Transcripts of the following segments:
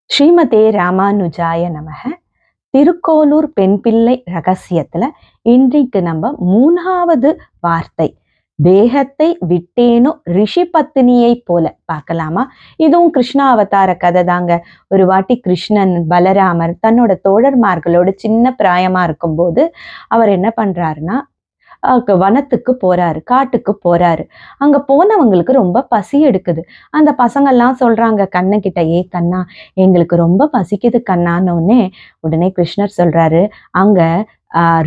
ஸ்ரீமதே ராமானுஜாய நமக. திருக்கோளூர் பெண் பிள்ளை ரகசியத்துல இன்றைக்கு நம்ம 3வது வார்த்தை தேகத்தை விட்டேனோ ரிஷி பத்தினியை போல பார்க்கலாமா? இதுவும் கிருஷ்ணா அவதார கதை தாங்க. ஒரு வாட்டி கிருஷ்ணன் பலராமர் தன்னோட தோழர்மார்களோட சின்ன பிராயமா இருக்கும்போது அவர் என்ன பண்றாருன்னா வனத்துக்கு போறாரு, காட்டுக்கு போறாரு. அங்க போனவங்களுக்கு ரொம்ப பசி எடுக்குது. அந்த பசங்கள்லாம் சொல்றாங்க கண்ணகிட்ட, ஏ கண்ணா, எங்களுக்கு ரொம்ப பசிக்குது கண்ணான்னு. உடனே கிருஷ்ணர் சொல்றாரு, அங்க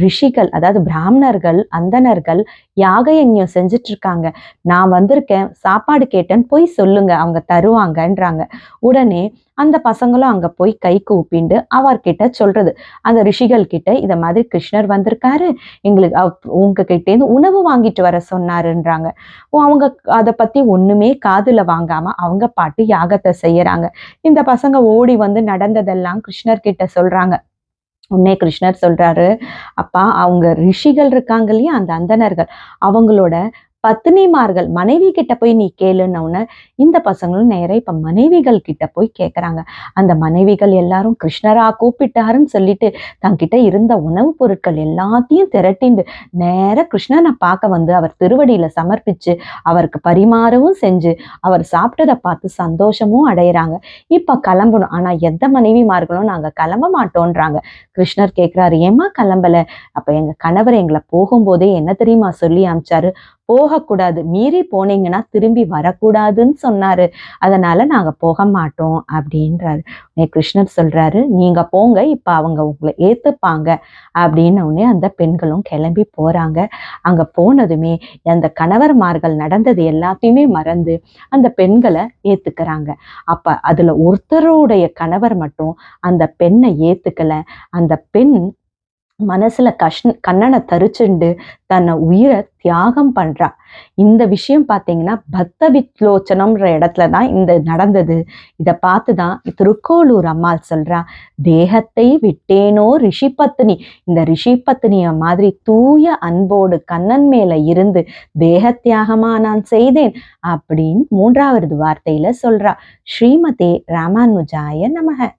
ரிஷிகள், அதாவது பிராமணர்கள், அந்தணர்கள் யாக யஞ்ஞம் செஞ்சுட்டு இருக்காங்க. நான் வந்திருக்கேன், சாப்பாடு கேட்டேன்னு போய் சொல்லுங்க, அவங்க தருவாங்கன்றாங்க. உடனே அந்த பசங்களும் அங்க போய் கை கூப்பிண்டு அவர்கிட்ட சொல்றது, அந்த ரிஷிகள் கிட்ட, இத மாதிரி கிருஷ்ணர் வந்திருக்காரு, எங்களுக்கு உங்ககிட்டேருந்து உணவு வாங்கிட்டு வர சொன்னாருன்றாங்க. அவங்க அதை பத்தி ஒண்ணுமே காதுல வாங்காம அவங்க பாட்டு யாகத்தை செய்யறாங்க. இந்த பசங்க ஓடி வந்து நடந்ததெல்லாம் கிருஷ்ணர் கிட்ட சொல்றாங்க. உடனே கிருஷ்ணர் சொல்றாரு, அப்பா, அவங்க ரிஷிகள் இருக்காங்க இல்லையா, அந்த அந்தணர்கள், அவங்களோட பத்தினிமார்கள் மனைவி கிட்ட போய் நீ கேளுன்னு. இந்த பசங்களும் நேரா இப்ப மனைவிகள் கிட்ட போய் கேட்கறாங்க. அந்த மனைவிகள் எல்லாரும் கிருஷ்ணரா கூப்பிட்டாருன்னு சொல்லிட்டு தங்கிட்ட இருந்த உணவுப் பொருட்கள் எல்லாத்தையும் திரட்டிண்டு நேர கிருஷ்ணனை பார்க்க வந்து அவர் திருவடியில சமர்ப்பிச்சு அவருக்கு பரிமாறவும் செஞ்சு அவர் சாப்பிட்டதை பார்த்து சந்தோஷமும் அடையிறாங்க. இப்ப கிளம்பணும், ஆனா எந்த மனைவிமார்களும் நாங்க கிளம்ப மாட்டோன்றாங்க. கிருஷ்ணர் கேட்கிறாரு, ஏமா கிளம்பல? அப்ப எங்க கணவர் எங்களை போகும்போதே என்ன தெரியுமா சொல்லி அனுப்பிச்சாரு? போகக்கூடாது, மீறி போனீங்கன்னா திரும்பி வரக்கூடாதுன்னு சொன்னாரு, அதனால நாங்க போக மாட்டோம் அப்படின்றாரு. கிருஷ்ணர் சொல்றாரு, நீங்க போங்க, இப்ப அவங்க உங்களை ஏத்துப்பாங்க அப்படின்னு. உடனே அந்த பெண்களும் கிளம்பி போறாங்க. அங்க போனதுமே அந்த கணவர்மார்கள் நடந்தது எல்லாத்தையுமே மறந்து அந்த பெண்களை ஏத்துக்கிறாங்க. அப்ப அதுல ஒருத்தருடைய கணவர் மட்டும் அந்த பெண்ணை ஏத்துக்கல. அந்த பெண் மனசுல கண்ணனை தரிச்சுண்டு தன்னை உயிரை தியாகம் பண்றா. இந்த விஷயம் பாத்தீங்கன்னா பக்த வித்லோச்சனம்ன்ற இடத்துலதான் இந்த நடந்தது. இத பார்த்துதான் திருக்கோளூர் அம்மாள் சொல்றா, தேகத்தை விட்டேனோ ரிஷி பத்தினி. இந்த ரிஷி பத்தினிய மாதிரி தூய அன்போடு கண்ணன் மேல இருந்து தேக தியாகமா நான் செய்தேன் அப்படின்னு 3வது வார்த்தையில சொல்றா. ஸ்ரீமதே ராமானுஜாய நமக.